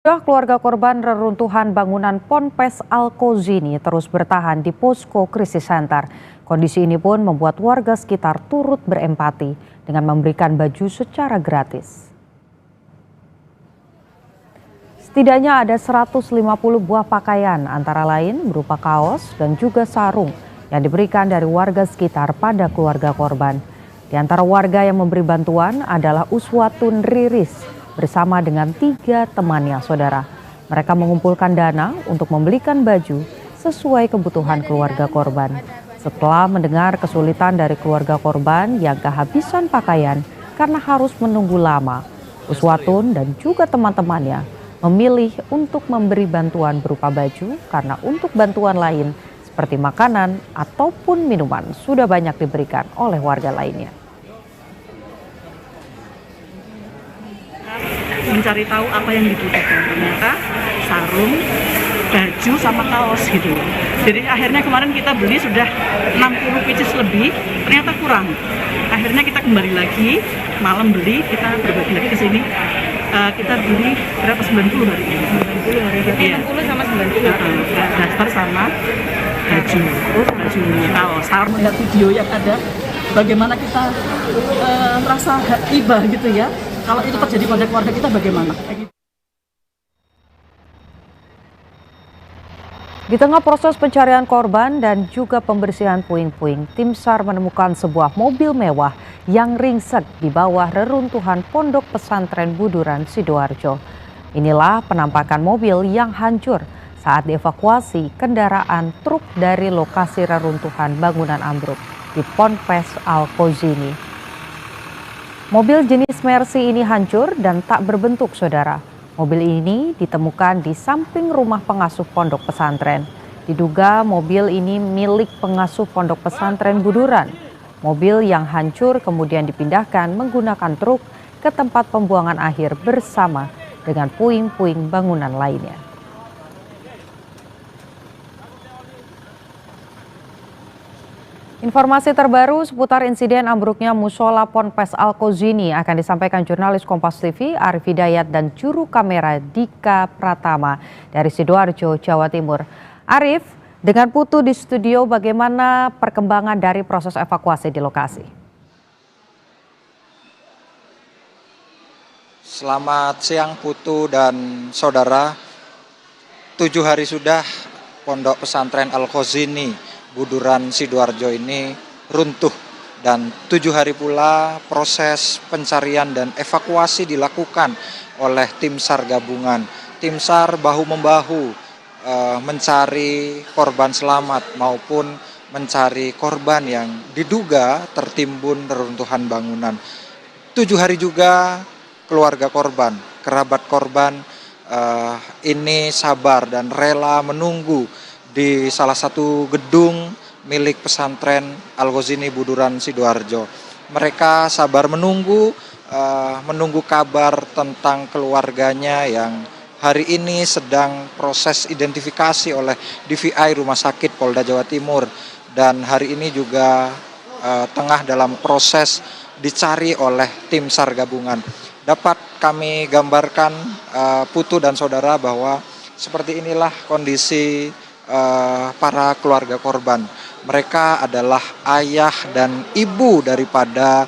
Keluarga korban reruntuhan bangunan Ponpes Al-Kozini terus bertahan di posko krisis center. Kondisi ini pun membuat warga sekitar turut berempati dengan memberikan baju secara gratis. Setidaknya ada 150 buah pakaian, antara lain berupa kaos dan juga sarung yang diberikan dari warga sekitar pada keluarga korban. Di antara warga yang memberi bantuan adalah Uswatun Riris bersama dengan 3 temannya, saudara. Mereka mengumpulkan dana untuk membelikan baju sesuai kebutuhan keluarga korban. Setelah mendengar kesulitan dari keluarga korban yang kehabisan pakaian karena harus menunggu lama, Uswatun dan juga teman-temannya memilih untuk memberi bantuan berupa baju karena untuk bantuan lain seperti makanan ataupun minuman sudah banyak diberikan oleh warga lainnya. Mencari tahu apa yang dibutuhkan, ternyata sarung, baju sama kaos gitu. Jadi akhirnya kemarin kita beli sudah 60 pieces lebih, ternyata kurang. Akhirnya kita kembali lagi, malam beli, kita berbagi lagi ke sini. Kita beli berapa, 90 hari ini? 90 hari ini, iya. 60 sama 90. Daster sama baju, kaos. Harus melihat video yang ada, bagaimana kita merasa iba gitu ya. Kalau itu terjadi pada keluarga kita bagaimana? Di tengah proses pencarian korban dan juga pembersihan puing-puing, tim SAR menemukan sebuah mobil mewah yang ringsek di bawah reruntuhan Pondok Pesantren Buduran, Sidoarjo. Inilah penampakan mobil yang hancur saat dievakuasi kendaraan truk dari lokasi reruntuhan bangunan ambruk di Ponpes Al-Kozini. Mobil jenis Mercy ini hancur dan tak berbentuk, saudara. Mobil ini ditemukan di samping rumah pengasuh pondok pesantren. Diduga mobil ini milik pengasuh pondok pesantren Buduran. Mobil yang hancur kemudian dipindahkan menggunakan truk ke tempat pembuangan akhir bersama dengan puing-puing bangunan lainnya. Informasi terbaru seputar insiden ambruknya musola Ponpes Al-Kozini akan disampaikan jurnalis Kompas TV Arif Hidayat dan juru kamera Dika Pratama dari Sidoarjo, Jawa Timur. Arif, dengan Putu di studio, bagaimana perkembangan dari proses evakuasi di lokasi? Selamat siang Putu dan saudara. 7 hari sudah Pondok Pesantren Al-Kozini Buduran Sidoarjo ini runtuh dan 7 hari pula proses pencarian dan evakuasi dilakukan oleh tim SAR gabungan. Tim SAR bahu-membahu mencari korban selamat maupun mencari korban yang diduga tertimbun reruntuhan bangunan. 7 hari juga keluarga korban, kerabat korban ini sabar dan rela menunggu di salah satu gedung milik pesantren Al-Kozini Buduran Sidoarjo. Mereka sabar menunggu kabar tentang keluarganya yang hari ini sedang proses identifikasi oleh DVI Rumah Sakit Polda Jawa Timur dan hari ini juga tengah dalam proses dicari oleh tim SAR gabungan. Dapat kami gambarkan Putu dan saudara bahwa seperti inilah kondisi para keluarga korban. Mereka adalah ayah dan ibu daripada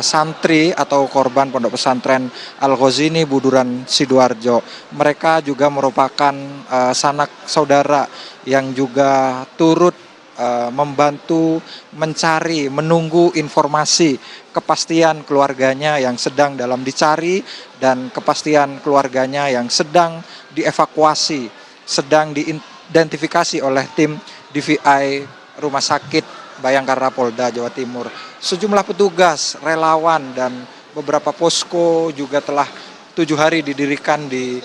santri atau korban Pondok Pesantren Al-Kozini Buduran Sidoarjo. Mereka juga merupakan sanak saudara yang juga turut membantu mencari, menunggu informasi kepastian keluarganya yang sedang dalam dicari dan kepastian keluarganya yang sedang dievakuasi, sedang diidentifikasi oleh tim DVI Rumah Sakit Bayangkara Polda Jawa Timur. Sejumlah petugas, relawan dan beberapa posko juga telah 7 hari didirikan di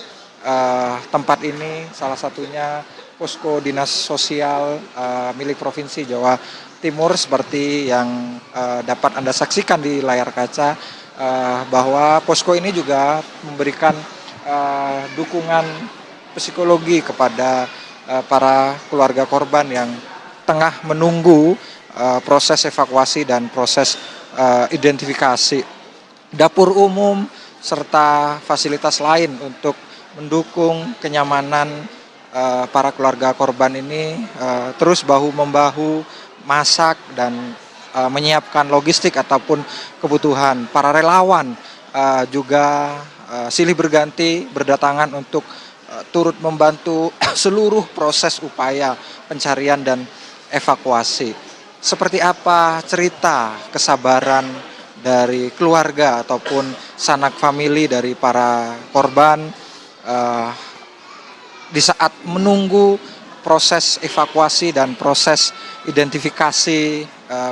tempat ini, salah satunya posko dinas sosial milik Provinsi Jawa Timur seperti yang dapat Anda saksikan di layar kaca, bahwa posko ini juga memberikan dukungan psikologi kepada para keluarga korban yang tengah menunggu proses evakuasi dan proses identifikasi. Dapur umum serta fasilitas lain untuk mendukung kenyamanan para keluarga korban ini, terus bahu-membahu masak dan menyiapkan logistik ataupun kebutuhan. Para relawan juga silih berganti berdatangan untuk turut membantu seluruh proses upaya pencarian dan evakuasi. Seperti apa cerita kesabaran dari keluarga ataupun sanak famili dari para korban di saat menunggu proses evakuasi dan proses identifikasi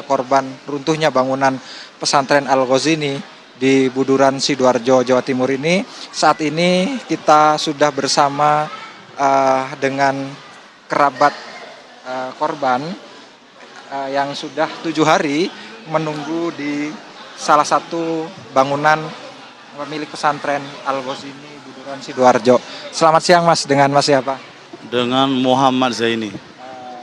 korban runtuhnya bangunan pesantren Al-Ghazini di Buduran, Sidoarjo, Jawa Timur ini. Saat ini kita sudah bersama dengan kerabat korban yang sudah 7 hari menunggu di salah satu bangunan milik pesantren Al-Ghazini Buduran, Sidoarjo. Selamat siang Mas, dengan Mas siapa? Dengan Muhammad Zaini.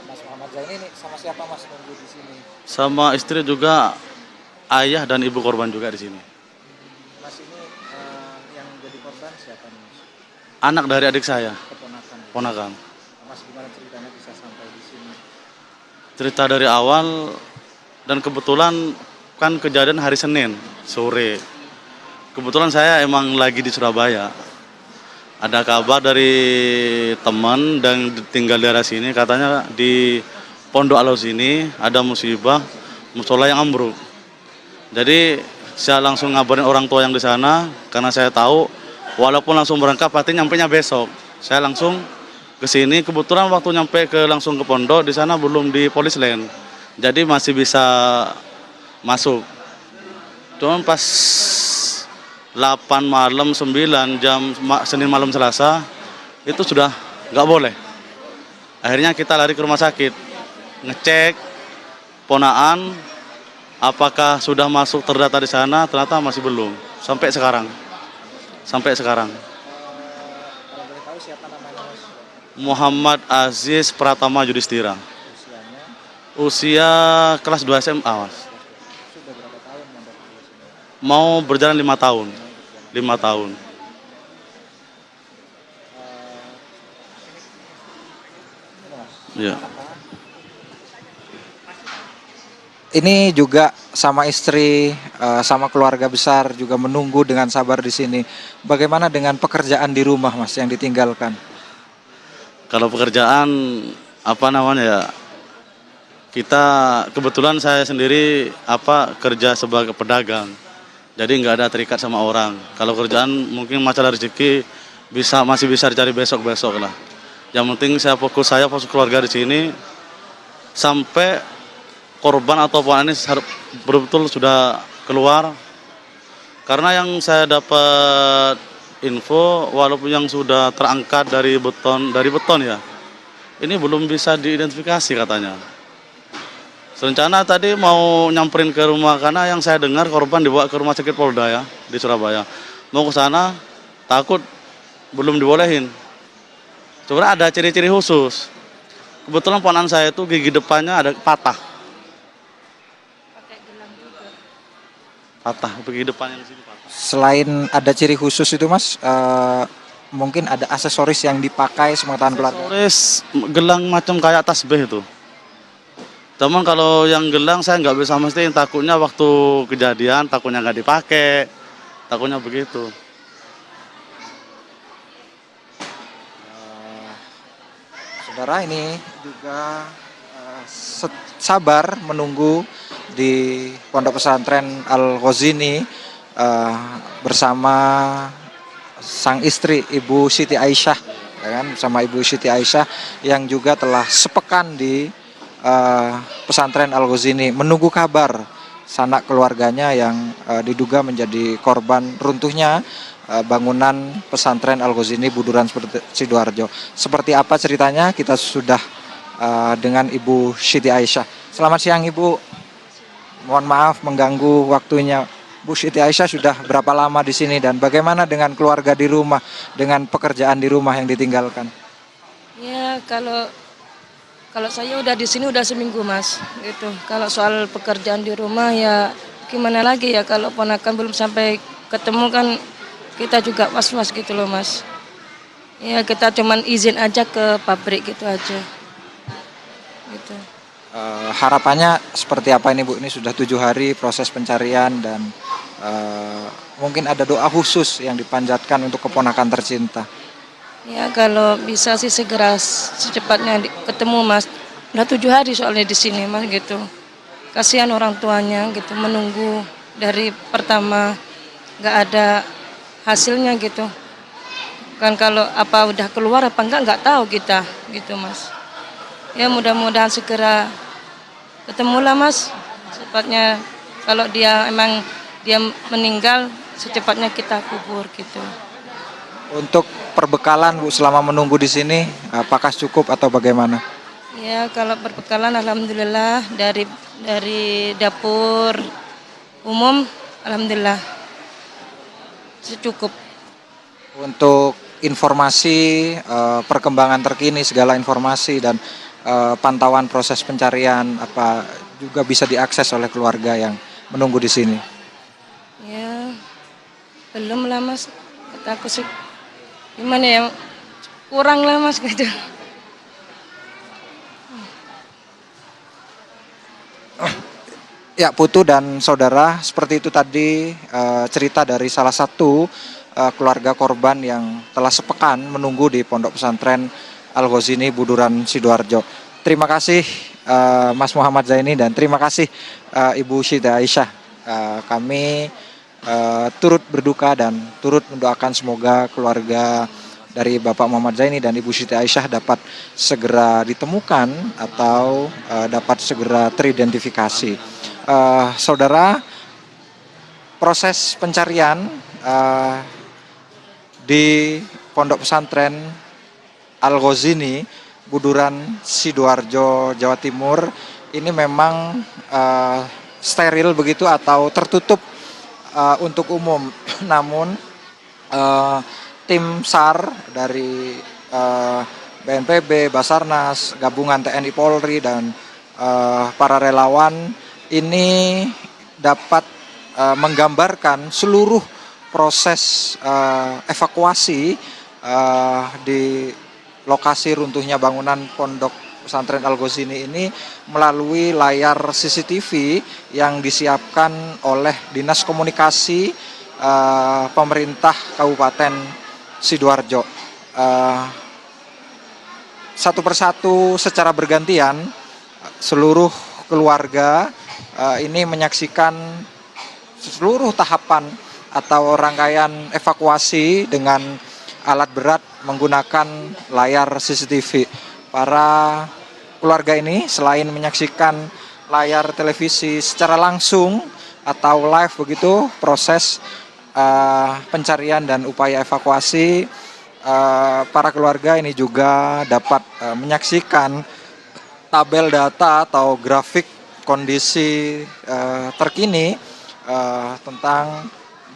Mas Muhammad Zaini ini sama siapa Mas nunggu di sini? Sama istri juga, ayah dan ibu korban juga di sini. Mas ini yang jadi korban siapa nih Mas? Anak dari adik saya, Keponakan. ponakan. Mas gimana ceritanya bisa sampai di sini? Cerita dari awal dan kebetulan kan kejadian hari Senin sore. Kebetulan saya emang lagi di Surabaya. Ada kabar dari teman dan tinggal di daerah sini, katanya di Pondok Al-Ghazini ada musibah musola yang ambruk. Jadi saya langsung ngabarin orang tua yang di sana, karena saya tahu walaupun langsung berangkat pasti nyampenya besok. Saya langsung ke sini, kebetulan waktu nyampe langsung ke pondok, di sana belum di polis lain. Jadi masih bisa masuk. Cuman pas 8 malam 9 jam Senin malam Selasa itu sudah nggak boleh. Akhirnya kita lari ke rumah sakit, ngecek ponaan apakah sudah masuk terdata di sana, ternyata masih belum sampai sekarang. Kalau boleh tahu siapa namanya Mas? Muhammad Aziz Pratama Yudhistira. Usianya Usia kelas 2 SMA, Mas. sudah berapa tahun mondok di sini? Mau berjalan 5 tahun. 5 tahun. Ya. Ini juga sama istri, sama keluarga besar juga menunggu dengan sabar di sini. Bagaimana dengan pekerjaan di rumah Mas yang ditinggalkan? Kalau pekerjaan apa namanya ya? Kita kebetulan saya sendiri kerja sebagai pedagang. Jadi nggak ada terikat sama orang. Kalau kerjaan mungkin masalah rezeki masih bisa dicari besok-besok lah. Yang penting saya fokus keluarga di sini sampai korban atau ini betul-betul sudah keluar. Karena yang saya dapat info, walaupun yang sudah terangkat dari beton ya, ini belum bisa diidentifikasi katanya. Rencana tadi mau nyamperin ke rumah, karena yang saya dengar korban dibawa ke rumah sakit Polda ya di Surabaya. Mau ke sana takut belum dibolehin. Sebenarnya ada ciri-ciri khusus. Kebetulan ponakan saya itu gigi depannya ada patah. Patah gigi depannya di sini patah. Selain ada ciri khusus itu Mas, mungkin ada aksesoris yang dipakai sepengetahuan keluarga? Aksesoris gelang macam kayak tasbih itu. Cuman kalau yang gelang saya nggak bisa mastiin, takutnya waktu kejadian takutnya nggak dipakai, takutnya begitu. Saudara ini juga sabar menunggu di Pondok Pesantren Al-Ghazini bersama sang istri Ibu Siti Aisyah, ya kan, sama Ibu Siti Aisyah yang juga telah sepekan di pesantren Al-Ghazini menunggu kabar sanak keluarganya yang diduga menjadi korban runtuhnya bangunan pesantren Al-Ghazini Buduran Sidoarjo. Seperti apa ceritanya kita sudah dengan Ibu Siti Aisyah. Selamat siang Ibu. Mohon maaf mengganggu waktunya. Bu Siti Aisyah sudah berapa lama di sini dan bagaimana dengan keluarga di rumah, dengan pekerjaan di rumah yang ditinggalkan? Ya kalau saya udah di sini udah seminggu Mas, gitu. Kalau soal pekerjaan di rumah ya gimana lagi ya, kalau ponakan belum sampai ketemu kan kita juga was-was gitu loh Mas. Ya kita cuman izin aja ke pabrik gitu aja. Gitu. Harapannya seperti apa ini Bu? Ini sudah 7 hari proses pencarian dan mungkin ada doa khusus yang dipanjatkan untuk keponakan tercinta. Ya kalau bisa sih segera secepatnya ketemu Mas. Udah 7 hari soalnya di sini Mas gitu. Kasihan orang tuanya gitu menunggu dari pertama nggak ada hasilnya gitu. Kan kalau apa udah keluar apa nggak tahu kita gitu Mas. Ya mudah-mudahan segera ketemulah Mas. Secepatnya kalau dia emang dia meninggal secepatnya kita kubur gitu. Untuk perbekalan Bu selama menunggu di sini apakah cukup atau bagaimana? Ya kalau perbekalan alhamdulillah dari dapur umum alhamdulillah cukup. Untuk informasi perkembangan terkini segala informasi dan pantauan proses pencarian apa juga bisa diakses oleh keluarga yang menunggu di sini. Ya belum lah Mas, kata aku sih gimana ya kurang lah Mas gitu. Ya, Putu dan saudara, seperti itu tadi cerita dari salah satu keluarga korban yang telah sepekan menunggu di Pondok Pesantren Al-Ghazini Buduran Sidoarjo. Terima kasih Mas Muhammad Zaini dan terima kasih Ibu Siti Aisyah. Kami turut berduka dan turut mendoakan semoga keluarga dari Bapak Muhammad Zaini dan Ibu Siti Aisyah dapat segera ditemukan atau dapat segera teridentifikasi. Saudara, proses pencarian di Pondok Pesantren Al-Ghazini Buduran Sidoarjo Jawa Timur ini memang steril begitu atau tertutup untuk umum. Namun tim SAR dari BNPB, Basarnas, gabungan TNI Polri dan para relawan ini dapat menggambarkan seluruh proses evakuasi di lokasi runtuhnya bangunan Pondok Pesantren Al-Ghazini ini melalui layar CCTV yang disiapkan oleh Dinas Komunikasi Pemerintah Kabupaten Sidoarjo. Satu persatu secara bergantian seluruh keluarga ini menyaksikan seluruh tahapan atau rangkaian evakuasi dengan alat berat menggunakan layar CCTV. Para keluarga ini selain menyaksikan layar televisi secara langsung atau live begitu proses pencarian dan upaya evakuasi, para keluarga ini juga dapat menyaksikan tabel data atau grafik kondisi terkini tentang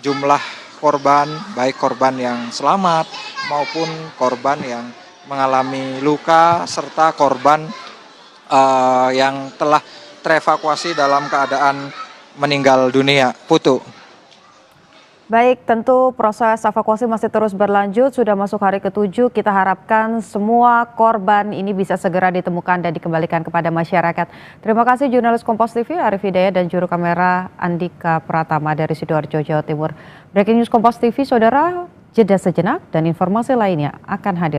jumlah korban, baik korban yang selamat maupun korban yang mengalami luka serta korban yang telah terevakuasi dalam keadaan meninggal dunia. Putu. Baik, tentu proses evakuasi masih terus berlanjut, sudah masuk hari ke-7, kita harapkan semua korban ini bisa segera ditemukan dan dikembalikan kepada masyarakat. Terima kasih jurnalis Kompas TV Arif Hidayat dan juru kamera Andika Pratama dari Sidoarjo, Jawa Timur. Breaking News Kompas TV, saudara, jeda sejenak dan informasi lainnya akan hadir.